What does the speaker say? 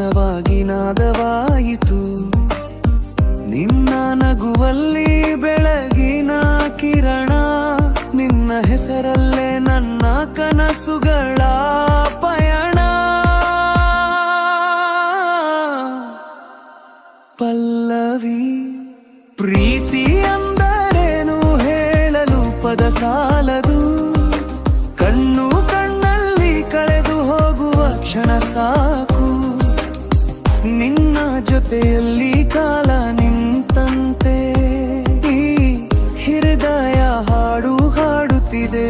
ಮೌನವಾಗಿ ನಾದವಾಯಿತು. ನಿನ್ನ ನಗುವಲ್ಲಿ ಬೆಳಗಿನ ಕಿರಣ, ನಿನ್ನ ಹೆಸರಲ್ಲೇ ನನ್ನ ಕನಸುಗಳ ಪಯಣ. ಪಲ್ಲವಿ, ಪ್ರೀತಿ ಅಂದರೇನು ಹೇಳಲು ಪದ ಸಾಲದು. ಕಣ್ಣು ಕಣ್ಣಲ್ಲಿ ಕಳೆದು ಹೋಗುವ ಕ್ಷಣ ಸಾಕು. ನಿನ್ನ ಜೊತೆಯಲ್ಲಿ ಕಾಲ ನಿಂತಂತೆ ಈ ಹೃದಯ ಹಾಡು ಹಾಡುತ್ತಿದೆ.